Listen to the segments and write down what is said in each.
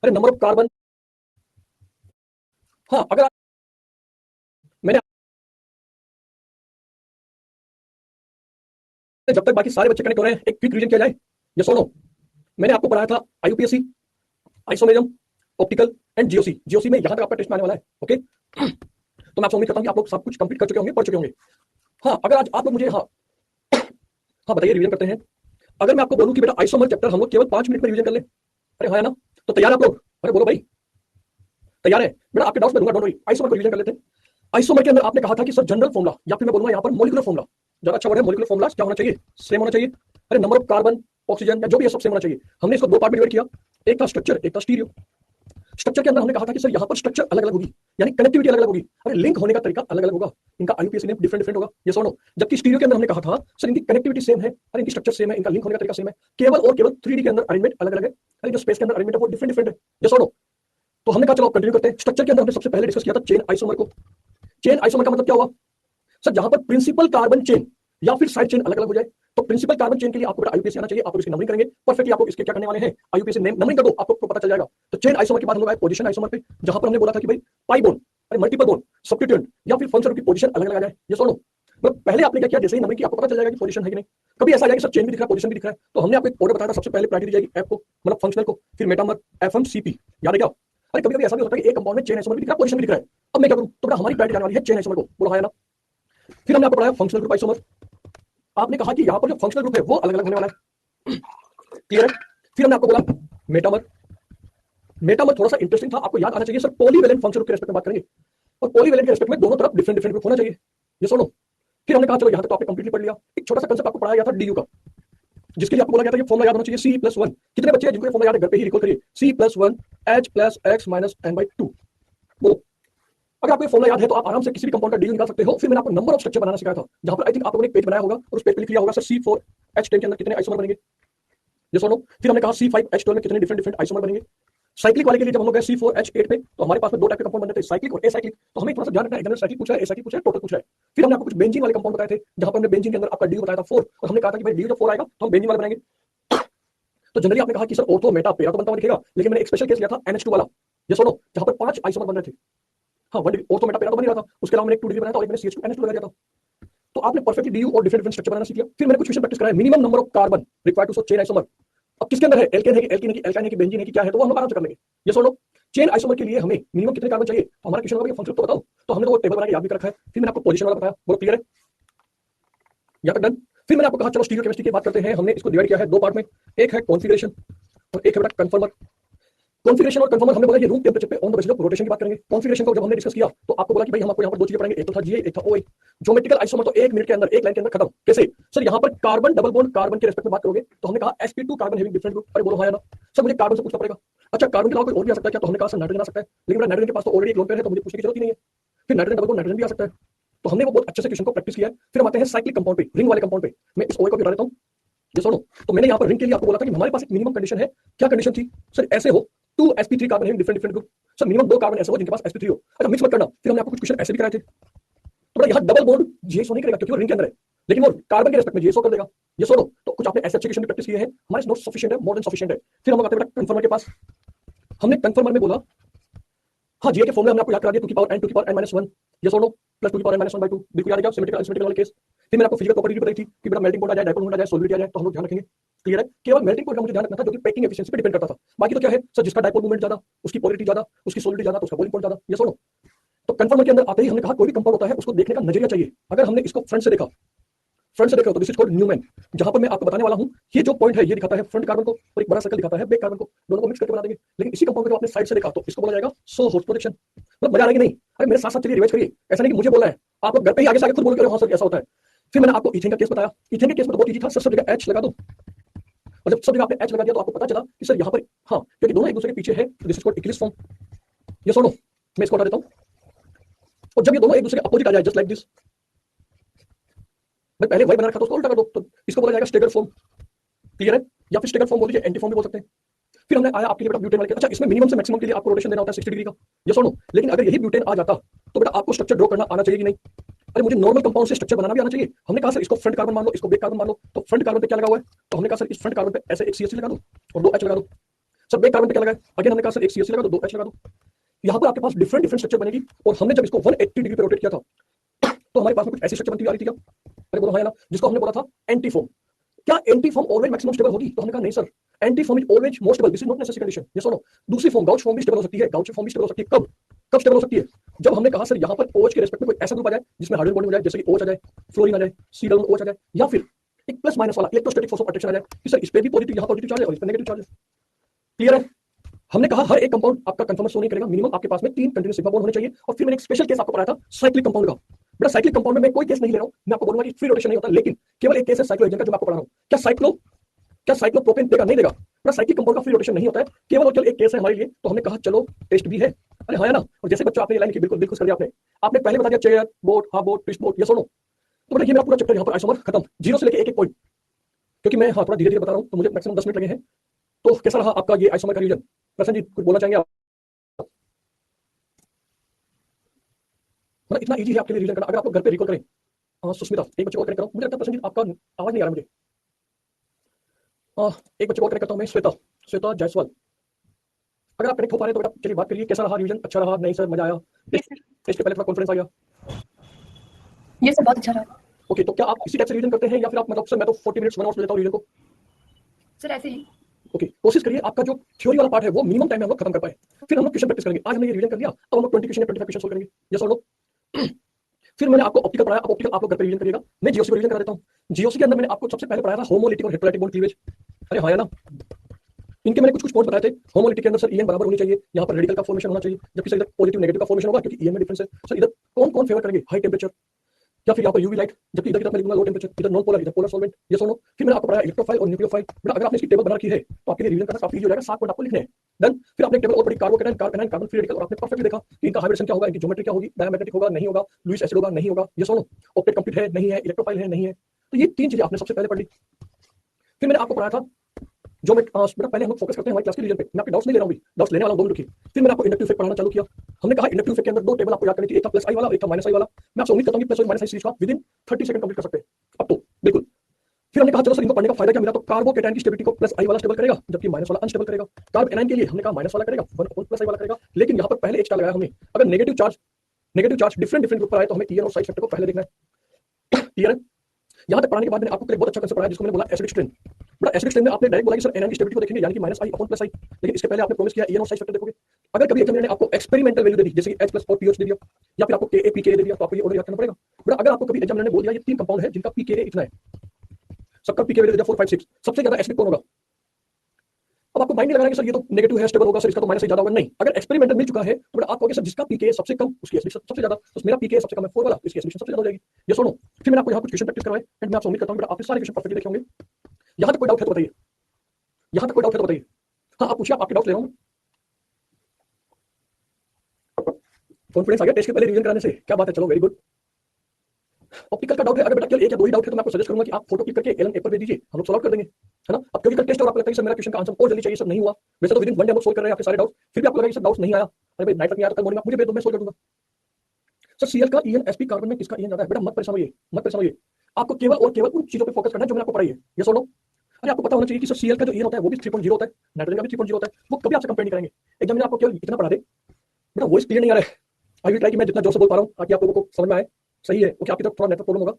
अरे number of carbon. हाँ अगर मैंने जब तक बाकी सारे बच्चे कनेक्ट हो रहे हैं एक क्विक रीजन किया जाए। ये सुनो, मैंने आपको पढ़ाया था आईयूपीएससी, isomerism, optical and GOC. GOC में यहां तक आपका टेस्ट में आने वाला है। ओके, तो मैं आपसे उम्मीद करता हूं कि आप लोग सब कुछ कंप्लीट कर चुके होंगे, पढ़ चुके होंगे। हाँ अगर आज आप लोग मुझे हाँ हाँ बताइए, रिवीजन करते हैं। अगर मैं आपको बोलूं कि बेटा आइसोमर चैप्टर हम लोग केवल 5 मिनट में रिवीजन कर ले, अरे हाँ है ना, तो तैयार है आप लोग? अरे बोलो भाई, तैयार है? बेटा आपके डाउट्स में दूंगा, डोंट वरी। आइसोमर को रिवीजन कर लेते हैं। आइसोमर के अंदर आपने कहा था कि सर जनरल फॉर्मुला, या फिर मैं बोलूंगा यहाँ पर मोलिकुलर फॉर्मुला, ज्यादा अच्छा वर्ड है। मोलिकुलर फॉर्मुला क्या होना चाहिए? सेम होना चाहिए। अरे नंबर ऑफ कार्बन, ऑक्सीजन या जो भी है सब सेम होना चाहिए। हमने इसको दो पार्ट में डिवाइड किया, एक था स्ट्रक्चर, एक था स्टीरियो। स्ट्रक्चर के अंदर हमने कहा था कि सर यहाँ पर स्ट्रक्चर अलग अलग होगी, यानी कनेक्टिविटी अलग अलग होगी। अरे लिंक होने का तरीका अलग अलग होगा, इनका आईयूपीएसी नेम डिफरेंट डिफरेंट होगा, ये सुनो। जबकि स्टीरियो के अंदर हमने कहा था सर इनकी कनेक्टिविटी सेम है, अरे इनकी स्ट्रक्चर सेम है, इनका लिंक होने का तरीका सेम है, केवल और केवल 3D के अंदर अरेंजमेंट अलग अलग है। अरे जो स्पेस के अंदर अरेंजमेंट है वो डिफरेंट डिफरेंट है, ये सुनो। तो हमने कहा चलो कंटिन्यू करते हैं। स्ट्रक्चर के अंदर हमने सबसे पहले डिस्कस किया था चेन आइसोमर को। चेन आइसोमर का मतलब क्या हुआ? सर जहां पर प्रिंसिपल कार्बन चेन या फिर साइड चेन अलग अलग हो जाए, तो प्रिंसिपल कार्बन चेन के लिए आपको आईयूपीएसी आना चाहिए। आप इसकी नंबरिंग करेंगे परफेक्टली, आपको इसके क्या करने वाले हैं, आईयूपीएसी नेम नंबरिंग कर दो, आपको पता चल जाएगा। तो चेन आइसोमर के बाद हम लोग आए पोजीशन आइसोमर पे, जहां पर हमने बोला था कि भाई पाई बोन, अरे मल्टीपल बोन, सब्स्टिट्यूएंट या फिर फंक्शन की पोजीशन अलग अलग आ जाए। ये सुनो, मतलब पहले आपने क्या किया, जैसे ही नंबरिंग की आपको पता चल जाएगा कि पोजीशन है कि नहीं। कभी ऐसा आ जाएगा कि सर चेन भी दिख रहा है, पोजीशन भी दिख रहा है, तो हमने आपको एक ऑर्डर बताया था, सबसे पहले प्रायोरिटी दी जाएगी एफ को, मतलब फंक्शनल को, फिर मेटामर, एफएमसीपी, याद है क्या? अरे कभी कभी ऐसा भी होता है कि एक कंपाउंड में चेन आइसोमर भी दिख रहा है, पोजीशन भी दिख रहा है। अब मैं क्या करूं? तो बेटा हमारी प्रायोरिटी आने वाली है चेन आइसोमर को, बोला है ना। फिर हमने आपको पढ़ाया फंक्शनल ग्रुप आइसोमर। आपने कहा कि यहाँ पर जो फंक्शनल ग्रुप है वो अलग अलग होने वाला है, क्लियर है? फिर हमने आपको बोला मेटामर। मेटामर थोड़ा सा इंटरेस्टिंग था, आपको याद आना चाहिए। सर पॉलीवेलेंट फंक्शन ग्रुप के रेस्पेक्ट में बात करेंगे, और पॉलीवेलेंट के रेस्पेक्ट में दोनों तरफ डिफरेंट डिफरेंट ग्रुप होना चाहिए, ये सुनो। फिर हमने कहा चलो यहाँ तक तो आपने कंप्लीटली पढ़ लिया। एक छोटा सा कंसेप्ट आपको पढ़ाया गया था डीयू का, जिसके लिए आपको बोला गया था कि फॉर्मुला याद होना चाहिए C+1। कितने बच्चे हैं जिनको फॉर्मुला याद है? घर पे ही रिकॉल करिए, C+1 H+X - n/2। बोलो, अगर आपको फॉर्मुला याद है तो आप आराम से किसी भी कंपाउंड का डीयू निकाल सकते हो। फिर मैंने आपको नंबर ऑफ स्ट्रक्चर बनाना सिखाया था, जहां पर आई थिंक आप लोगों ने एक पेज बनाया होगा और उस पेज पे लिख लिया होगा सर C4H10 के अंदर कितने आइसोमर बनेंगे, ये सुनो। फिर हमने कहा C5H12 में कितने डिफरेंट डिफरेंट आइसोमर बनेंगे। साइक्लिक वाले के लिए जब हम लोग गए C4H8 पे, तो हमारे पास में दो टाइप के कंपाउंड बनते थे, साइक्लिक और एसाइक्लिक। तो हमें थोड़ा सा ध्यान रखना है, एग्जामिनर साइक्लिक पूछ रहा है, एसाइक्लिक पूछ रहा है, टोटल पूछ रहा है। फिर हमने आपको कुछ बेंजीन वाले कंपाउंड बताए थे, जहां पर हमने बेंजीन के अंदर आपका डीयू बताया था 4, और हमने कहा था कि भाई डीयू जब 4 आएगा तो हम बेंजीन वाला बनाएंगे। तो जनरली आपने कहा कि सर ऑर्थो मेटा पेरा तो बनता हुआ दिखेगा, लेकिन मैंने एक स्पेशल केस लिया था NH2 वाला, ये सुनो, जहां पर 5 आइसोमर बन रहे थे। हाँ 1 डिग्री ऑर्थो मेटा पेरा तो बन ही रहा था, उसके अलावा मैंने एक 2 डिग्री बनाया था और एक मैंने CH2NH2 लगा दिया था। तो आपने परफेक्टली डीयू और डिफरेंट डिफरेंट स्ट्रक्चर बनाना सीख लिया। फिर मैंने कुछ क्वेश्चन प्रैक्टिस कराया, minimum number of carbon required to show chain isomer. अब किसके अंदर है, एल्केन है कि एल्कीन है कि एल्काइन है कि बेंजीन है कि क्या है, तो वो हम लोग आराम से कर लेंगे, ये सुनो। चेन आइसोमर के लिए हमें मिनिमम कितने कार्बन चाहिए, तो हमारा क्वेश्चन होगा फंक्शन तो बताओ। तो हमने तो वो टेबल बना के याद भी कर रखा है। फिर मैंने आपको पोजीशन वाला बताया, बोलो क्लियर है, यहाँ तक डन। फिर मैंने आपको कहा चलो स्टीरियो केमिस्ट्री की बात करते हैं। हमने इसको डिवाइड किया है दो पार्ट में, एक है कॉन्फिगरेशन और एक है बेटा कन्फर्मर। कॉन्फिगरेशन और कन्फर्मर हमने बोला ये रूम टेंपरेचर पे on the basis of rotation की बात करेंगे। कॉन्फिगरेशन को जब हमने डिस्कस किया तो आपको बोला कि भाई हम आपको यहाँ पर दो चीजें पढ़ाएंगे, एक तो था GA, एक था OA। ज्योमेट्रिकल आइसोमर तो 1 मिनट के अंदर, एक लाइन के अंदर खत्म। कैसे? सर यहाँ पर कार्बन डबल बॉन्ड कार्बन के रेस्पेक्ट में बात करोगे तो हमने कहा sp2 carbon having different group. अरे बोलो हाँ या ना? सर मुझे कार्बन से पूछना पड़ेगा, अच्छा कार्बन के अलावा कोई और भी आ सकता है क्या? तो हमने कहा सर नाइट्रोजन आ सकता है, लेकिन मेरा नाइट्रोजन के पास तो ऑलरेडी एक लोन पेयर है, तो मुझे पूछने की जरूरत ही नहीं है। फिर नाइट्रोजन डबल बॉन्ड नाइट्रोजन भी आ सकता है, तो हमने वो बहुत अच्छे से क्वेश्चन को प्रैक्टिस किया है। फिर हम आते हैं साइक्लिक कंपाउंड पे, रिंग वाले कंपाउंड पे। मैं इस OA को गिरा देता हूँ, ये सुनो। तो मैंने यहाँ पर रिंग के लिए आपको बोला था कि हमारे पास एक मिनिमम कंडीशन है। क्या कंडीशन थी? सर ऐसे हो 2sp3 कार्बन है different different group. Sir minimum 2 carbon ऐसे हो जिनके पास sp3 हो। अच्छा मिक्स मत करना। फिर हमने आपको कुछ क्वेश्चन ऐसे भी कराए थे, तो बड़ा यहाँ डबल बॉन्ड GSO नहीं करेगा क्योंकि वो रिंग के अंदर है, लेकिन वो कार्बन के रेस्पेक्ट में GSO कर देगा, ये सुनो। तो कुछ आपने ऐसे अच्छे क्वेश्चन भी प्रैक्टिस किए हैं, हमारे नॉट सफिशिएंट है, मोर देन सफिशिएंट है। फिर हम लोग आते हैं कन्फर्मर के पास। हमने कन्फर्मर में बोला हाँ GA के फॉर्मूले हमने आपको याद करा दिया, 2 की पावर n 2 की पावर n - 1, ये सुनो, प्लस 2 की पावर n - 1/2, बिल्कुल याद है क्या? सिमेट्रिकल अनसिमेट्रिकल वाला केस। फिर मैंने आपको फिजिकल प्रॉपर्टी बताई थी कि बेटा मेल्टिंग पॉइंट आ जाए, डायपोल मोमेंट आ जाए, सोलिडिटी आ जाए, तो हम लोग ध्यान रखेंगे, क्लियर है? केवल मेल्टिंग पॉइंट का मुझे ध्यान रखना था, जो कि पैकिंग एफिशिएंसी पे डिपेंड करता था। बाकी तो क्या है सर, जिसका डायपोल मोमेंट ज्यादा उसकी पोलरिटी ज्यादा, उसकी सोलिडिटी ज्यादा तो उसका बॉइलिंग पॉइंट ज्यादा, ये सुनो। तो कन्फर्मर के अंदर आते ही हमने कहा कोई भी कंपाउंड होता है उसको देखने का नजरिया चाहिए। अगर हमने इसको फ्रंट से देखा, फ्रंट से देखो तो दिस इज कॉल्ड न्यूमैन, जहां पर मैं आपको बताने वाला हूं ये जो पॉइंट है ये दिखाता है फ्रंट कार्बन को और एक बड़ा सर्कल दिखाता है बैक कार्बन को, दोनों को मिक्स करके बना देंगे। लेकिन इसी कंपाउंड को आपने साइड से देखा तो इसको बोला जाएगा सो होस्ट प्रोटेक्शन। मतलब मजा आ रहा है कि नहीं? अरे मेरे साथ साथ चलिए रिवाइज करिए, ऐसा नहीं कि मुझे बोलना है, आप लोग घर पे ही आगे से आगे खुद बोल कर हाँ सर ऐसा होता है। फिर मैंने आपको इथेन का केस बताया। इथेन के केस में तो बहुत इजी था, सब जगह H लगा दो, और जब सब जगह आपने H लगा दिया तो आपको पता चला कि सर यहाँ पर हाँ, क्योंकि दोनों एक दूसरे के पीछे है, this is called equilibrium form. ये सुनो, मैं इसको हटा देता हूं, और जब ये दोनों एक दूसरे के अपोजिट आ जाए जस्ट लाइक दिस, मैं पहले वही बना रखा था उसको उल्टा कर दो, तो इसको बोला जाएगा स्टेगर फॉर्म, क्लियर है? या फिर स्टेगर फॉर्म बोल दीजिए, एंटी फॉर्म भी बोल सकते हैं। फिर हमने आया आपके लिए बेटा ब्यूटेन वाले, अच्छा इसमें मिनिमम से मैक्सिमम के लिए आपको रोटेशन देना होता है 60 डिग्री का, ये सुनो। लेकिन अगर यही ब्यूटेन आ जाता तो बेटा आपको स्ट्रक्चर ड्रॉ करना आना चाहिए कि नहीं? अरे मुझे नॉर्मल कंपाउंड से स्ट्रक्चर बनाना भी आना चाहिए। हमने कहा सर इसको फ्रंट कार्बन मान लो, इसको बैक कार्बन मान लो, तो फ्रंट कार्बन पे क्या लगा हुआ है? तो हमने कहा सर इस फ्रंट कार्बन पे ऐसे एक CH3 लगा दो और 2 H लगा दो। सर एक कार्बन पे क्या लगा है, अगेन हमने कहा सर एक CH लगा दो, 2H लगा दो। यहाँ पर आपके पास डिफरेंट डिफरेंट स्ट्रक्चर बनेगी, और हमने जब इसको 180 डिग्री पे रोटेट किया था तो हमारे पास में कुछ ऐसी स्ट्रक्चर बनती आ रही थी क्या? अरे बोलो हाँ या ना, जिसको हमने बोला था एंटी फॉर्म। क्या anti form always maximum stable होगी? तो हमने कहा नहीं sir, anti form is always most stable, this is not necessary condition. ये सुनो, दूसरी फॉर्म गाउच फॉर्म भी स्टेबल हो सकती है, गाउच फॉर्म भी स्टेबल हो सकती है। कब कब स्टेबल हो सकती है? जब हमने कहा सर यहाँ पर OH के रिस्पेक्ट में कोई ऐसा ग्रुप आ जाए जिसमें हाइड्रोजन बॉन्डिंग हो जाए, जैसे कि OH आ जाए, फ्लोरीन आ जाए, C डबल OH आ जाए, या फिर एक प्लस माइनस वाला इलेक्ट्रोस्टैटिक फोर्स ऑफ अट्रैक्शन आ जाए कि सर इस पे भी पॉजिटिव, यहाँ पॉजिटिव चार्ज है और इस पे नेगेटिव चार्ज है। क्लियर है? हमने कहा हर एक कंपाउंड आपका कंफर्मेशन नहीं करेगा, मिनिमम आपके पास में 3 कंटीन्यूअस सिग्मा बॉन्ड होने चाहिए। और फिर मैंने एक स्पेशल केस आपको पढ़ाया था साइक्लिक कंपाउंड का। बेटा साइक्लिक कंपाउंड में मैं कोई केस नहीं ले रहा हूं, मैं आपको बोलूंगा कि फ्री रोटेशन नहीं होता, लेकिन केवल एक केस है साइक्लोहेक्सेन का जो मैं आपको पढ़ा रहा हूं। क्या साइक्लोप्रोपेन देगा? नहीं देगा। बेटा साइक्लिक कंपाउंड का फ्री रोटेशन नहीं होता है, केवल और केवल एक केस है हमारे लिए। तो हमने कहा चलो टेस्ट भी है। अरे हाँ या ना? और जैसे बच्चों आपने ये लाइन लिखी, बिल्कुल बिल्कुल कर दिया आपने पहले बता दिया chair board, half board, twist board, ये सुनो। तो बेटा ये मेरा पूरा चैप्टर यहाँ पर आइसोमर खत्म, जीरो से लेके एक एक पॉइंट, क्योंकि मैं हाँ थोड़ा धीरे धीरे बता रहा हूँ तो मुझे मैक्सिमम 10 मिनट लगे हैं। तो कैसा रहा आपका ये आइसोमर का रिवीजन? प्रसन्न जी कुछ बोलना चाहेंगे आप? मतलब इतना इजी है आपके लिए रिवीजन करना, अगर आप लोग घर पे रिकॉल करें। सुस्मिता, एक बच्चे को कनेक्ट करो, मुझे लगता है प्रसन्न जी आपका आवाज नहीं आ रहा मुझे। एक बच्चे को कनेक्ट करता हूँ मैं, श्वेता जायसवाल। अगर आप कनेक्ट हो पा रहे हैं तो बेटा चलिए बात करिए, कैसा रहा रिवीजन? अच्छा रहा? नहीं सर मजा आया? टेस्ट के पहले थोड़ा कॉन्फिडेंस आ गया? ये सर बहुत अच्छा रहा। ओके, तो क्या आप इसी टाइप से रिवीजन करते हैं या फिर आप मतलब सर मैं तो 40 मिनट्स 1 आवर में लेता हूँ रिवीजन को? सर ऐसे ही। ओके, कोशिश करिए आपका जो थ्योरी वाला पार्ट है वो मिनिमम टाइम में हम लोग खत्म कर पाए, फिर हम लोग क्वेश्चन प्रैक्टिस करेंगे। आज हमने ये रिवीजन कर लिया, अब हम लोग 20 क्वेश्चन या 25 क्वेश्चन सोल्व करेंगे। यस और नो? फिर मैंने आपको ऑप्टिकल पढ़ाया, अब ऑप्टिकल आप लोग घर पे रिवीजन करिएगा। मैं जीओसी को रिवीजन करा देता हूँ। जीओसी के अंदर मैंने आपको सबसे पहले पढ़ाया था होमोलिटिक और हेटेरोलाइटिक बॉन्ड क्लीवेज। अरे हाँ या ना? इनके मैंने कुछ पॉइंट बताए थे। होमोलिटिक के अंदर सर ईएन बराबर होनी चाहिए, यहाँ पर रेडिकल का फॉर्मेशन होना चाहिए, जबकि सर इधर पॉजिटिव नेगेटिव का फॉर्मेशन होगा क्योंकि ईएन में डिफरेंस है। सर इधर कौन कौन फेवर करेंगे? हाई टेम्परेचर या फिर यहाँ पर यूवी लाइट, जबकि इधर की तरफ मैं लिखूंगा लो टेम्परेचर, इधर नॉन पोलर, इधर पोलर सॉल्वेंट। ये सुनो, फिर मैंने आपको पढ़ाया इलेक्ट्रोफाइल और न्यूक्लियोफाइल। बेटा अगर आपने इसकी टेबल बना रखी है तो आपके लिए रिवीजन करना काफी इजी हो जाएगा, 7 पॉइंट आपको लिखने हैं। देन फिर आपने टेबल और पढ़ी कार्बोकेटाइन, कार्बोनाइन, कार्बन फ्री रेडिकल, और आपने परफेक्टली देखा कि इनका हाइब्रिडेशन क्या होगा, इनकी ज्योमेट्री क्या होगी, डायमैग्नेटिक होगा नहीं होगा, लुईस एसिड होगा नहीं होगा। ये सुनो, ऑक्टेट कंप्लीट है नहीं है, इलेक्ट्रोफाइल है नहीं है। तो ये 3 चीजें आपने सबसे पहले पढ़ ली। फिर मैंने आपको पढ़ाया था जो मैं बेटा पहले हम लोग फोकस करते हैं हमारी क्लास के रीजन पे, मैं आपके डाउट्स नहीं ले रहा हूँ, डाउट्स लेने वाला हूं 2 मिनट की। फिर मैंने आपको इंडक्टिव इफेक्ट पढ़ाना चालू किया। हमने कहा इंडक्टिव इफेक्ट के अंदर 2 टेबल आपको याद करनी थी, एक था प्लस आई वाला, एक था माइनस आई वाला। मैं आपसे उम्मीद करता हूं कि प्लस और माइनस आई सीरीज का विद इन 30 सेकंड कंप्लीट कर सकते हैं अब तो बिल्कुल। फिर हमने कहा चलो सर इनको पढ़ने का फायदा क्या मिला, तो कार्बोकेटाइन की स्टेबिलिटी को प्लस आई वाला स्टेबल करेगा, जबकि माइनस वाला अनस्टेबल करेगा। कार्ब एनाइन के लिए हमने कहा माइनस वाला करेगा, 1 प्लस आई वाला करेगा। लेकिन यहाँ पर पहले एक स्टार लगाया हमने, अगर नेगेटिव चार्ज डिफरेंट ग्रुप पर आए तो हमें ईएन और साइड फैक्टर को पहले देखना है। क्लियर है? यहाँ तक पढ़ाने के बाद मैंने आपको एक बहुत अच्छा कंसेप्ट पढ़ाया जिसको मैंने बोला एसिडिक स्ट्रेन। बड़ा एसिडिक स्ट्रेन में आपने डायरेक्ट बोला कि सर एनाइन की स्टेबिलिटी को देखेंगे यानी कि माइनस आई अपॉन प्लस आई, लेकिन इसके पहले आपने प्रॉमिस किया ईएन और साइड फैक्टर देखोगे। अगर कभी एग्जामिनर ने आपको एक्सपेरिमेंटल वैल्यू दे दी, जैसे कि H प्लस और पीएच दे दिया, या फिर आपको के पीके दे दिया, तो आपको ये ऑर्डर याद करना पड़ेगा। बड़ा अगर आपको कभी एग्जामिनर ने बोल दिया ये 3 कंपाउंड है जिनका पीके इतना है, सबका पीके वैल्यू 4 5 6, सबसे ज्यादा एसिडिक कौन होगा? अब आपको माइंड नहीं लगाना कि सर ये तो नेगेटिव है स्टेबल होगा, सर इसका तो माइनस आई ज्यादा होगा। नहीं, अगर एक्सपेरिमेंटल मिल चुका है तो बड़ा आप कहोगे सर जिसका पीके सबसे कम उसकी एसिडिक सबसे ज्यादा, तो मेरा पीके सबसे कम है 4 वाला, इसकी एसिडिक सबसे ज्यादा हो जाएगी। ये सुनो, फिर मैंने आपको यहाँ कुछ क्वेश्चन प्रैक्टिस करवाए एंड मैं आपसे उम्मीद करता हूँ बेटा आपने सारे क्वेश्चन परफेक्टली देखे होंगे। यहाँ तक कोई डाउट है तो बताइए, यहाँ तक कोई डाउट है तो बताइए। हाँ आप पूछिए, आपके डाउट ले रहा हूँ। कॉन्फिडेंस आ गया टेस्ट के पहले रिवीजन कराने से, क्या बात है, चलो वेरी गुड। ऑप्टिकल का डाउट है, अगर बेटा केवल 1 या 2 ही डाउट है तो मैं आपको सजेस्ट करूंगा कि आप फोटो क्लिक करके एलन पेपर भेज दीजिए, हम लोग सॉल्व कर देंगे, है ना। अब क्योंकि कल टेस्ट और आपको लगता है सर मेरा क्वेश्चन का आंसर और जल्दी चाहिए, सब नहीं हुआ, वैसे तो विद इन 1 डे हम लोग सोल्व कर रहे हैं आपके सारे डाउट, फिर भी आपको लगा कि सर डाउट्स नहीं आया, अरे भाई नाइट तक नहीं आया तो कल मॉर्निंग आप मुझे भेज दो, मैं सोल्व कर दूंगा। सर सीएल का ईएन एसपी कार्बन में किसका ईएन ज्यादा है? बेटा मत परेशान होइए, मत परेशान होइए, आपको केवल और केवल उन चीजों पे फोकस करना है जो मैंने आपको पढ़ाई है। ये सुनो, अरे आपको पता होना चाहिए कि सर सीएल का जो ईएन होता है वो भी 3.0 होता है, नाइट्रोजन का भी 3.0 होता है, वो कभी आपसे कंपेयर नहीं करेंगे। एग्जामिनर आपको केवल इतना पढ़ा दे, बेटा वॉइस क्लियर नहीं आ रहा है, आई विल ट्राई कि मैं जितना जोर से बोल पा रहा हूं ताकि आप लोगों को समझ में आए। सही है? ओके, आपकी तरफ थोड़ा नेटवर्क प्रॉब्लम होगा,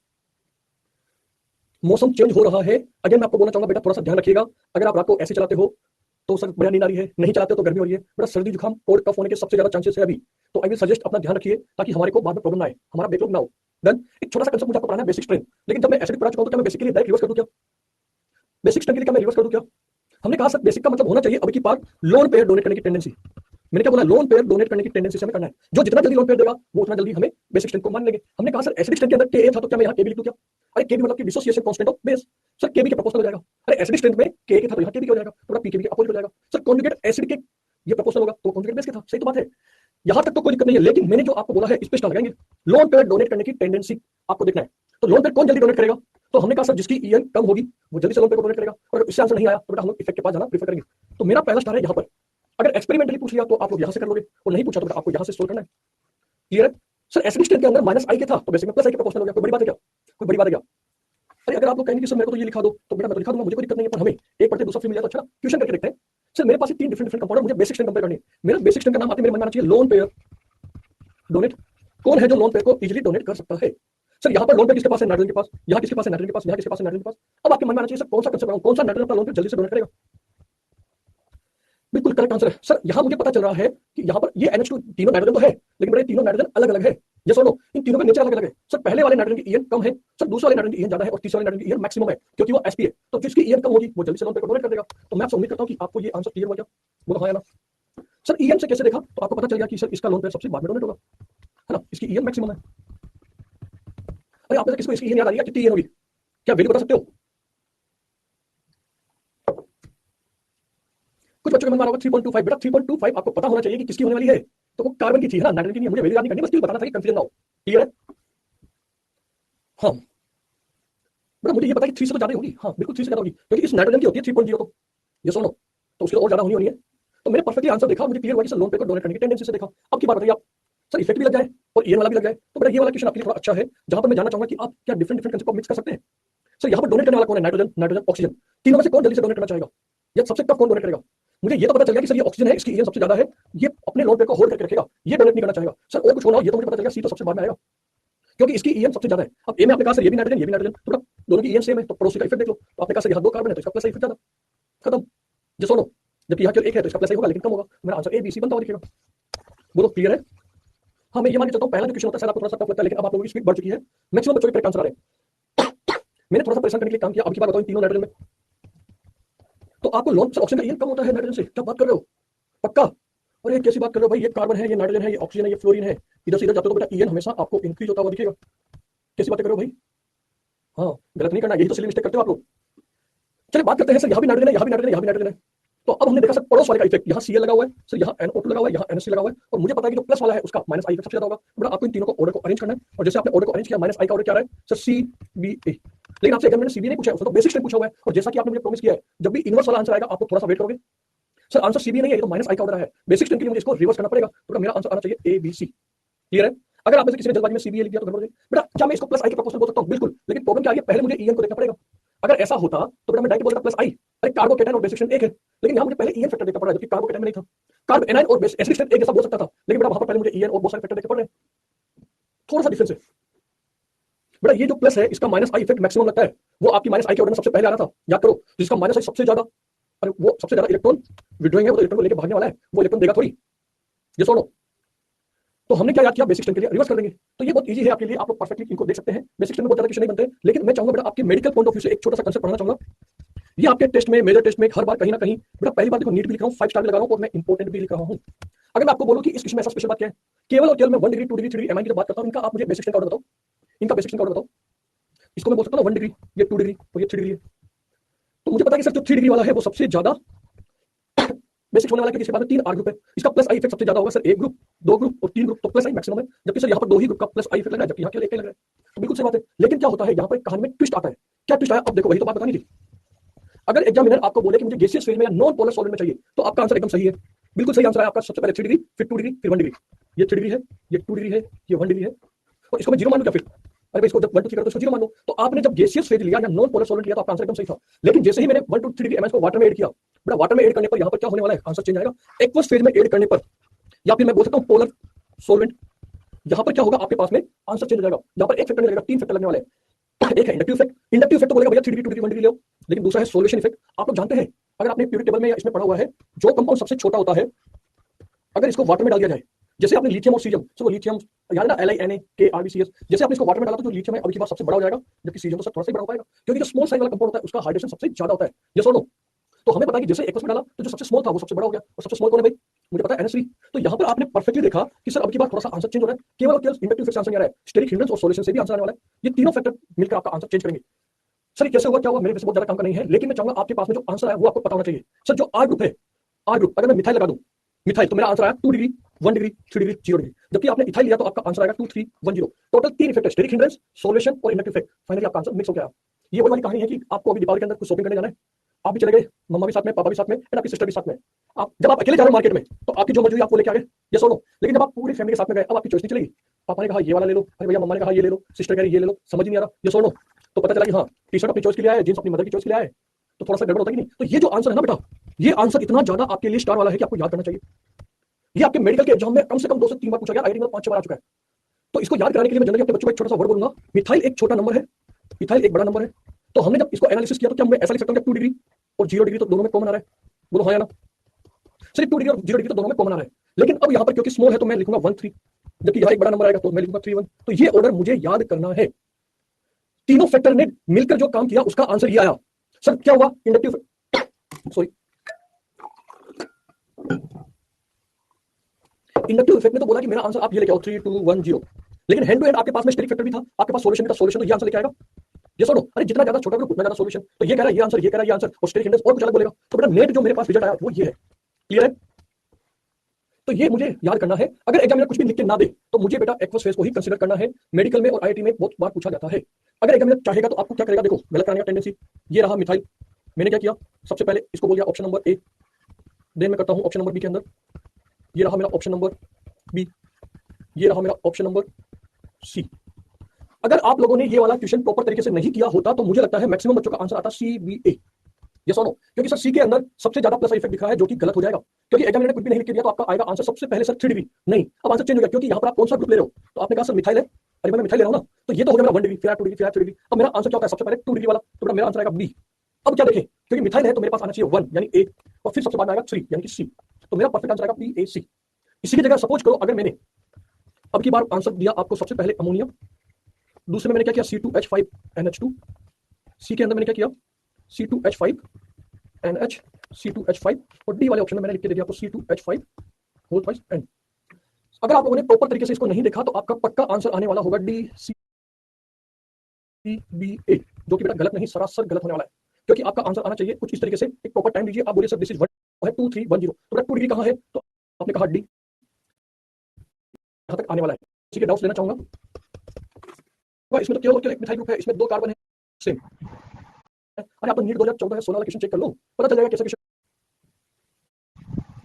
मौसम चेंज हो रहा है। अगर मैं आपको बोलना चाहूंगा बेटा थोड़ा सा ध्यान रखिएगा, अगर आप रात को ऐसे चलाते हो तो सर बढ़िया नींद आ रही है, नहीं चलाते हो तो गर्मी हो रही है, बेटा सर्दी जुकाम कोल्ड कफ होने के सबसे ज्यादा चांसेस है अभी। तो आई विल सजेस्ट अपना ध्यान रखिए ताकि हमारे को बाद में प्रॉब्लम ना आए, हमारा बैकलॉग ना हो। देन एक छोटा सा कंसेप्ट मुझे आपको पढ़ाना है बेसिक स्ट्रेंथ, लेकिन जब मैं एसिडिक पढ़ा चुका हूं तो क्या मैं बेसिकली डायरेक्ट रिवर्स कर दूं क्या? बेसिक स्ट्रेंथ के लिए क्या मैं रिवर्स कर दूं क्या? हमने कहा सर बेसिक का मतलब होना चाहिए अब की पार्ट लोन पेयर डोनेट करने की टेंडेंसी। मैंने क्या बोला? लोन पेयर डोनेट करने की टेंडेंसी से हमें करना है, जो जितना जल्दी लोन पेयर देगा वो उतना जल्दी हमें बेसिक स्ट्रेंथ को मान लेंगे। हमने कहा सर एसिडिक स्ट्रेंथ के अंदर के था तो क्या मैं यहाँ के भी लिख दूं क्या? अरे के भी मतलब कि dissociation constant of base, sir के भी के प्रोपोर्शनल हो जाएगा। अरे एसिडिक स्ट्रेंथ में के था तो यहाँ के भी हो जाएगा, तो पी के भी अपोजिट हो जाएगा। सर कॉन्जुगेट एसिड के ये प्रोपोर्शनल होगा तो कॉन्जुगेट बेस के था, सही तो बात है, यहाँ तक तो कोई दिक्कत नहीं है। लेकिन मैंने जो आपको बोला है इस पे स्टार लगाएंगे, लोन पेयर डोनेट करने की टेंडेंसी आपको देखना है। तो लोन पेयर कौन जल्दी डोनेट करेगा? तो हमने कहा सर जिसकी ईएन कम होगी वो जल्दी से लोन पेयर को डोनेट करेगा, और इससे आंसर नहीं आया तो बेटा हम लोग इफेक्ट के पास जाना प्रेफर करेंगे। तो मेरा पहला स्टार है यहाँ पर। अगर एक्सपेरिमेंटली पूछ लिया तो आप लोग यहाँ से कर लोगे, और नहीं पूछा तो बेटा आपको यहाँ से सोल्व करना है। क्लियर है? सर एसिडिक स्ट्रेंथ के अंदर माइनस आई के था तो बेसिक में प्लस आई के प्रोपोर्शनल हो गया, कोई बड़ी बात है क्या? कोई बड़ी बात है क्या? अरे अगर आप लोग कहेंगे कि सर मेरे को तो ये लिखा दो, तो बेटा मैं तो लिखा दूंगा, मुझे कोई दिक्कत नहीं है, पर हमें एक पढ़ते दूसरा फिर मिल जाए तो अच्छा ना। क्वेश्चन करके देखते हैं सर मेरे पास ये 3 डिफरेंट कंपाउंड, मुझे बेसिक स्ट्रेंथ कंपेयर करनी है। मेरा बेसिक स्ट्रेंथ का नाम आते मेरे मन में आना चाहिए लोन पेयर डोनेट। कौन है जो लोन पेयर को इजीली डोनेट कर सकता है? सर यहाँ पर लोन पेयर किसके पास है? नाइट्रोजन के पास। यहाँ किसके पास है? नाइट्रोजन के पास। यहाँ किसके पास है? नाइट्रोजन के पास। अब आपके मन में आना चाहिए सर कौन सा कंसेप्ट बनाऊं, कौन सा नाइट्रोजन अपना लोन पेयर जल्दी से डोनेट करेगा? बिल्कुल करेक्ट आंसर है सर। यहाँ मुझे पता चल रहा है कि यहाँ पर ये NH2 तीनों नाइट्रोजन तो है, लेकिन मेरे तीनों नाइट्रोजन अलग अलग है। ये सुनो, इन तीनों का नेचर अलग अलग है सर। पहले वाले नाइट्रोजन की EN कम है सर, दूसरे वाले नाइट्रोजन की EN ज्यादा है, और तीसरे वाले नाइट्रोजन की EN मैक्सिमम है, क्योंकि वो sp है। तो जिसकी EN कम होगी वो जल्दी से लोन पेयर को डोनेट कर देगा। तो मैं आपसे उम्मीद करता हूँ कि आपको ये आंसर क्लियर हो गया। बोलो हाँ या ना? सर EN से कैसे देखा तो आपको पता चल गया कि सर इसका लोन पेयर सबसे बाद में डोनेट होगा, है ना? इसकी EN मैक्सिमम है। अरे आप में से किसको इसकी EN याद आ रही है? कितनी EN होगी? क्या वैल्यू बता सकते हो? कुछ बच्चों के मन में आ रहा होगा 3.25। बेटा 3.25 आपको पता होना चाहिए कि किसकी होने वाली है। तो वो कार्बन की थी, है ना, नाइट्रोजन की नहीं। मुझे वैल्यू याद नहीं करनी, बस बताना था कि कंफ्यूजन ना हो। क्लियर है? हाँ बेटा मुझे ये पता है कि 3 से तो ज्यादा होगी। हाँ बिल्कुल 3 से ज्यादा होगी, क्योंकि इस नाइट्रोजन की होती है 3.0। तो ये सुनो, तो उसकी और ज्यादा होनी है। तो मैंने परफेक्टली आंसर देखा, मुझे क्लियर हुआ कि सर लोन पेयर को डोनेट करने की टेंडेंसी से देखा। अब की बात बताइए आप, सर इफेक्ट भी लग जाए और EN वाला भी लग जाए, तो बेटा ये वाला क्वेश्चन आपके लिए थोड़ा अच्छा है, जहां पर मैं जानना चाहूंगा कि आप क्या डिफरेंट कंसेप्ट को मिक्स कर सकते हैं। सर यहाँ पर डोनेट करने वाला कौन है? Nitrogen, nitrogen, oxygen. तीनों में से कौन जल्दी से डोनेट करना चाहेगा? या सबसे कम कौन डोनेट करेगा? मुझे ये तो पता चल गया कि सर ये ऑक्सीजन है, इसकी EN सबसे ज्यादा है, ये अपने लोन पेयर को होल्ड करके रखेगा, ये डोनेट नहीं करना चाहेगा। सर और कुछ होना हो ये तो मुझे पता चल गया, सी तो सबसे बाद में आएगा, क्योंकि इसकी EN सबसे ज्यादा है। अब ए में आपने कहा सर ये भी नाइट्रोजन, ये भी नाइट्रोजन, तो दोनों की EN सेम है, तो पड़ोसी का इफेक्ट देख लो। तो आपने कहा सर यहाँ 2 कार्बन है तो इसका प्लस इफेक्ट ज्यादा, खत्म। ये सुनो, जबकि यहाँ केवल 1 है तो इसका प्लस होगा, लेकिन कम होगा। मेरा आंसर ABC बनता हुआ दिखेगा। बोलो क्लियर है? हाँ मैं ये मान के चलता हूँ पहला जो क्वेश्चन होता है शायद आपको थोड़ा सा टफ लगता है, लेकिन अब आप लोगों की स्पीड बढ़ चुकी है, मैक्सिमम बच्चों के करेक्ट आंसर आ रहे हैं। मैंने थोड़ा सा परेशान करने के लिए काम किया। अब की बात बताओ इन तीनों नाइट्रोजन में, तो आपको लोन से ऑक्सीजन का EN कम होता है नाइट्रोजन से, क्या बात कर रहे हो? पक्का? अरे कैसी बात कर रहे हो भाई, ये कार्बन है, ये नाइट्रोजन है, ये ऑक्सीजन है, ये फ्लोरीन है, इधर से इधर जाते हो तो बेटा EN हमेशा आपको इंक्रीज होता हुआ दिखेगा। कैसी बातें कर रहे हो भाई? हाँ गलत नहीं करना, यही तो सिली मिस्टेक करते हो आप लोग। चलिए बात करते हैं सर, यहाँ भी नाइट्रोजन है, यहाँ भी नाइट्रोजन है, यहाँ भी नाइट्रोजन है। तो अब हमने देखा सर पड़ोस वाले का इफेक्ट, यहाँ Cl लगा हुआ है सर, यहाँ NO2 लगा हुआ है, यहाँ NH3 लगा हुआ है, और मुझे पता है कि जो प्लस वाला है उसका माइनस आई सबसे ज्यादा होगा। बड़ा आपको इन तीनों को ऑर्डर को अरेंज करना है, और जैसे आपने ऑर्डर को अरेंज किया माइनस आई का ऑर्डर क्या रहा है सर? CBA। लेकिन आपसे एग्जामिनर ने CBA नहीं पूछा है, उसने तो बेसिक स्ट्रेंथ पूछा हुआ है। और जैसा कि आपने मुझे प्रॉमिस किया है, जब भी इनवर्स वाला आंसर आएगा आपको थोड़ा सा वेट करोगे। सर आंसर CBA नहीं है, ये तो माइनस आई का ऑर्डर है। बेसिक स्ट्रेंथ के लिए मुझे इसको रिवर्स करना पड़ेगा, तो मेरा आंसर आना चाहिए ABC। क्लियर है? अगर आप में से किसी ने जल्दबाजी में CBA लिख दिया तो गड़बड़ हो जाएगी। बेटा क्या मैं इसको प्लस आई के प्रोपोर्शनल बोल सकता हूँ? बिल्कुल, लेकिन प्रॉब्लम क्या है, पहले मुझे EN को देखना पड़ेगा। अगर ऐसा होता तो बेटा मैं डायरेक्ट बोलता प्लस आई। अरे कार्बोकेटायन और बेसिक स्ट्रेंथ एक है, लेकिन यहाँ मुझे पहले EN फैक्टर देखना पड़ रहा है, जबकि कार्बोकेटायन में नहीं था। कार्ब एनायन और बेसिक स्ट्रेंथ एक जैसा बोल सकता था, लेकिन बेटा वहां पर पहले मुझे EN और बहुत सारे फैक्टर देखने पड़ रहे हैं, थोड़ा सा डिफरेंस है। बेटा ये जो प्लस है इसका माइनस आई इफेक्ट मैक्सिमम लगता है, वो आपकी माइनस आई के ऑर्डर में सबसे पहले आ रहा था, याद करो। जिसका माइनस आई सबसे ज्यादा, अरे वो सबसे ज्यादा इलेक्ट्रॉन विड्रॉइंग है, वो तो इलेक्ट्रॉन को लेकर भागने वाला है, वो इलेक्ट्रॉन देगा थोड़ी। ये सुनो, तो हमने क्या याद किया? बेसिक स्ट्रेंथ के लिए रिवर्स कर देंगे। तो ये बहुत इजी है आपके लिए, आप लोग परफेक्टली इनको देख सकते हैं। बेसिक स्ट्रेंथ में बहुत ज्यादा क्वेश्चन नहीं बनते, लेकिन मैं चाहूंगा बेटा आपके मेडिकल पॉइंट ऑफ व्यू से एक छोटा सा कंसेप्ट पढ़ना चाहूंगा। ये आपके टेस्ट में, मेजर टेस्ट में हर बार कहीं ना कहीं बेटा, पहली बार देखो नीट भी लिख रहा हूँ, 5 स्टार भी लगा रहा हूँ, और मैं इंपोर्टेंट भी लिख रहा हूँ। अगर मैं आपको बोलूं कि इस क्वेश्चन में ऐसा स्पेशल बात क्या है, केवल और केवल मैं 1 डिग्री 2 डिग्री 3 डिग्री एमआई की जब बात करता हूं, इनका आप मुझे बेसिक स्ट्रेंथ का ऑर्डर बताओ, इनका बेसिक स्ट्रेंथ का ऑर्डर बताओ। इसको मैं बोल सकता हूं 1 डिग्री, ये 2 डिग्री और ये 3 डिग्री है। तो मुझे पता है कि सर जो 3 डिग्री वाला है वो सबसे ज्यादा बेसिक होने वाला है, क्योंकि इसके बाद में 3 R ग्रुप है, इसका प्लस आई इफेक्ट सबसे ज्यादा होगा सर, 1 ग्रुप, 2 ग्रुप और 3 ग्रुप, तो प्लस आई मैक्सिमम है। जबकि सर यहाँ पर 2 ही ग्रुप का प्लस आई इफेक्ट लग रहा है, जबकि यहाँ केवल 1 लग रहा है। तो बिल्कुल सही बात है, लेकिन क्या होता है यहाँ पर कहानी में ट्विस्ट आता है। क्या ट्विस्ट आया अब देखो, वही तो बात बतानी थी। अगर एग्जामिनर आपको बोले कि मुझे गैसियस फेज में या नॉन पोलर सॉलिड में चाहिए, तो आपका आंसर एकदम सही है, बिल्कुल सही आंसर है आपका। सबसे पहले 3 डिग्री, फिर 2 डिग्री, फिर 1 डिग्री। ये 3 डिग्री है, ये 2 डिग्री है, ये 1 डिग्री है, और इसको मैं 0 मान लूं क्या फिर? अरे भाई इसको जब 1 2 3 करते हो 0 मान लो। तो आपने जब गैसियस फेज लिया या नॉन पोलर सॉलिड लिया तो आपका आंसर एकदम सही था। लेकिन जैसे ही मैंने 1 2 3 डिग्री एमएस को वाटर में ऐड किया, बेटा वाटर में ऐड करने पर यहाँ पर क्या होने वाला है? आंसर चेंज आएगा। एक्वस फेज में ऐड करने पर, या फिर मैं बोल सकता हूँ पोलर सॉल्वेंट, यहाँ पर क्या होगा आपके पास में? आंसर चेंज हो जाएगा। यहाँ पर एक फैक्टर नहीं लगेगा, 3 फैक्टर लगने वाले हैं। एक है इंडक्टिव इफेक्ट, इंडक्टिव इफेक्ट तो बोलेगा भैया 3 डिग्री 2 डिग्री 1 डिग्री लो, लेकिन दूसरा है सॉल्वेशन इफेक्ट। आप लोग जानते हैं, अगर आपने पीरियड टेबल में या इसमें पढ़ा हुआ है, जो कंपाउंड सबसे छोटा होता है अगर इसको वाटर में डाल दिया जाए, जैसे आपने लिथियम और सीरियम, सो लिथियम याद है ना, LiNaKRbCs, जैसे आपने इसको वाटर में डाला तो जो लिथियम है अब की बार सबसे बड़ा हो जाएगा, जबकि सीरियम तो सर थोड़ा सा ही बड़ा हो पाएगा, क्योंकि जो स्मॉल साइज वाला कंपाउंड होता है उसका हाइड्रेशन सबसे ज्यादा होता है। ये सुनो, तो हमें पता है कि जैसे एक्वस में डाला तो जो सबसे स्मॉल था वो सबसे बड़ा हो गया, और सबसे स्मॉल कौन है भाई? मुझे पता है NH3। तो यहाँ पर आपने परफेक्टली देखा कि सर अब की बार थोड़ा सा आंसर चेंज हो रहा है, केवल और केवल इंडक्टिव इफेक्ट से आंसर नहीं आ रहा है, स्टेरिक हिंड्रेंस और सॉल्यूशन से भी आंसर आने वाला है। ये तीनों फैक्टर मिलकर आपका आंसर चेंज करेंगे। सर कैसे हुआ, क्या हुआ? मेरे वैसे बहुत ज्यादा काम का नहीं है, लेकिन मैं चाहूंगा आपके पास में जो आंसर है वो आपको पता होना चाहिए। सर जो R ग्रुप है, R ग्रुप अगर मैं मिथाइल लगा दूं, मिथाइल, तो मेरा आंसर आया 2 डिग्री 1 डिग्री 3 डिग्री 0 डिग्री, जबकि आपने इथाइल लिया तो आपका आंसर आएगा 2 3 1 0। टोटल 3 इफेक्ट है, स्टेरिक हिंड्रेंस, सॉल्यूशन और इंडक्टिव इफेक्ट, फाइनली आपका आंसर मिक्स हो गया। ये वही वाली कहानी है कि आपको अभी दीपावली के अंदर कुछ शॉपिंग करने जाना है, आप भी चले गए, मम्मा भी साथ में, पापा भी साथ में, एंड आपकी सिस्टर भी साथ में। आप जब आप अकेले जा रहे हो मार्केट में तो आपकी जो मर्जी आपको लेके आ गए, ये सुनो। लेकिन जब आप पूरी फैमिली के साथ में गए, अब आपकी चॉइस नहीं चलेगी। पापा ने कहा ये वाला ले लो, अरे भैया मम्मा ने कहा ये ले लो, सिस्टर कह रही ये ले लो, समझ नहीं आ रहा। ये सुनो, तो पता चला कि हाँ टी शर्ट अपनी चॉइस के लिए आए, जींस अपनी मदर की चॉइस के लिए आए, तो थोड़ा सा गड़बड़ होता है कि नहीं? तो ये जो आंसर है ना बेटा, ये आंसर इतना ज्यादा आपके लिए स्टार वाला है कि आपको याद करना चाहिए। ये आपके मेडिकल के एग्जाम में कम से कम 2 से 3 बार पूछा गया, आईआईटी में 5-6 बार आ चुका है। तो इसको याद कराने के लिए मैं जनरली अपने बच्चों को एक छोटा सा वर्ड बोलूंगा। मिथाइल एक छोटा नंबर है, मिथाइल एक बड़ा नंबर है। तो हमने जब इसको एनालिसिस किया तो क्या मैं ऐसा लिख सकता हूं कि 2 डिग्री और 0 डिग्री तो दोनों में कॉमन आ रहा है? बोलो हाँ या ना। सिर्फ 2 डिग्री और 0 डिग्री तो दोनों में कॉमन आ रहा है, लेकिन अब यहाँ पर क्योंकि स्मॉल है तो मैं लिखूंगा 1 3, जबकि यहाँ एक बड़ा नंबर आएगा तो मैं लिखूंगा 3 1। तो ये ऑर्डर मुझे याद करना है। तीनों फैक्टर ने मिलकर जो काम किया उसका आंसर ये आया। सर क्या हुआ? इंडक्टिव सॉरी इंडक्टिव इफेक्ट ने तो बोला कि मेरा आंसर आप ये लेके आओ 3 2 1 0, लेकिन हैंड टू हैंड आपके पास में स्टेरिक फैक्टर भी था, आपके पास सॉल्यूशन भी था, सॉल्यूशन तो ये आंसर लेके आएगा। ये सुनो, अरे जितना ज्यादा छोटा ग्रुप उतना ज्यादा सॉल्यूशन। तो ये कह रहा है ये आंसर, ये कह रहा है ये आंसर, और स्टेरिक इंडेक्स और कुछ अलग बोलेगा। तो बेटा नेट जो मेरे पास रिजल्ट आया वो ये है। क्लियर है? तो ये मुझे याद करना है। अगर एग्जामिनर कुछ भी लिख के ना दे तो मुझे बेटा एक्वस फेज को ही कंसीडर करना है। मेडिकल में और आईआईटी में बहुत बार पूछा जाता है। अगर एग्जामिनर चाहेगा तो आपको क्या करेगा, देखो गलत कराने का टेंडेंसी। ये रहा मिथाइल, मैंने क्या किया, सबसे पहले इसको बोल दिया ऑप्शन नंबर ए, देन मैं करता हूं ऑप्शन नंबर बी के अंदर। ये रहा मेरा ऑप्शन नंबर बी, ये रहा मेरा ऑप्शन नंबर सी। अगर आप लोगों ने ये वाला क्वेश्चन प्रॉपर तरीके से नहीं किया होता तो मुझे लगता है मैक्सिमम बच्चों का आंसर आता सी बी ए। ये सुनो, क्योंकि सर सी के अंदर सबसे ज्यादा प्लस इफेक्ट दिखा है जो कि गलत हो जाएगा, क्योंकि एग्जामिनर ने कुछ भी नहीं लिख के दिया तो आपका आएगा आंसर सबसे पहले सर 3 डिग्री। नहीं, अब आंसर चेंज हो गया, क्योंकि यहाँ पर आप कौन सा ग्रुप ले रहे हो। तो आपने कहा सर मिथाइल है, अरे मैं मिथाइल ले रहा हूं ना, तो ये तो हो गया मेरा 1 डिग्री, फिर 2 डिग्री, फिर 3 डिग्री। अब मेरा आंसर क्या होता है, सबसे पहले 2 डिग्री वाला, तो मेरा आंसर आएगा बी। अब क्या देखें, क्योंकि मिथाइल है तो मेरे पास आना चाहिए 1 यानी ए, और फिर सबसे बाद आएगा 3 यानी कि सी। तो मेरा परफेक्ट आंसर आएगा बी ए सी। इसी की जगह सपोज करो अगर मैंने अब की बार आंसर दिया आपको सबसे पहले अमोनिया, दूसरे में मैंने क्या किया C2H5NH2, सी के अंदर मैंने क्या किया C2H5NH C2H5, और डी वाले ऑप्शन में मैंने लिख के दे दिया आपको C2H5 होल ट्वाइस N। अगर आप लोगों ने प्रॉपर तरीके से इसको नहीं देखा तो आपका पक्का आंसर आने वाला होगा डी सी बी ए, जो कि बेटा गलत नहीं, सरासर गलत होने वाला है, क्योंकि आपका आंसर आना चाहिए कुछ इस तरीके से। एक प्रॉपर टाइम दीजिए, आप बोलिए सर दिस इज 1 है 2 3 1 0, तो बेटा 2 डिग्री कहां है, तो आपने कहा डी, यहां तक आने वाला है। इसी के डाउट्स लेना चाहूंगा। इसमें तो केवल एक मिथाइल ग्रुप है, इसमें 2 कार्बन है सेम। अरे आप तो नीट 2014 है, 16 वाला क्वेश्चन चेक कर लो, पता चल जाएगा कैसा क्वेश्चन।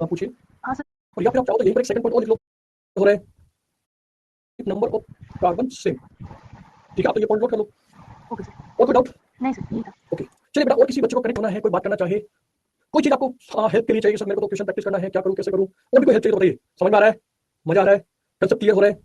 आप पूछिए। हाँ सर। और या फिर आप चाहो तो यहीं पर एक सेकंड पॉइंट और लिख लो, हो रहा है नंबर ऑफ कार्बन सेम। ठीक है, आप तो ये पॉइंट नोट कर लो। Okay sir. और कोई डाउट? नहीं सर, यही था। ओके, चलिए बेटा, और किसी बच्चे को कनेक्ट होना है, कोई बात करना चाहे, कोई चीज आपको हेल्प के लिए चाहिए, सर मेरे को तो क्वेश्चन प्रैक्टिस करना है, क्या करूं कैसे करूं, और भी कोई हेल्प चाहिए तो बताइए। समझ में आ रहा है, मजा आ रहा है, कंसेप्ट क्लियर हो रहा है?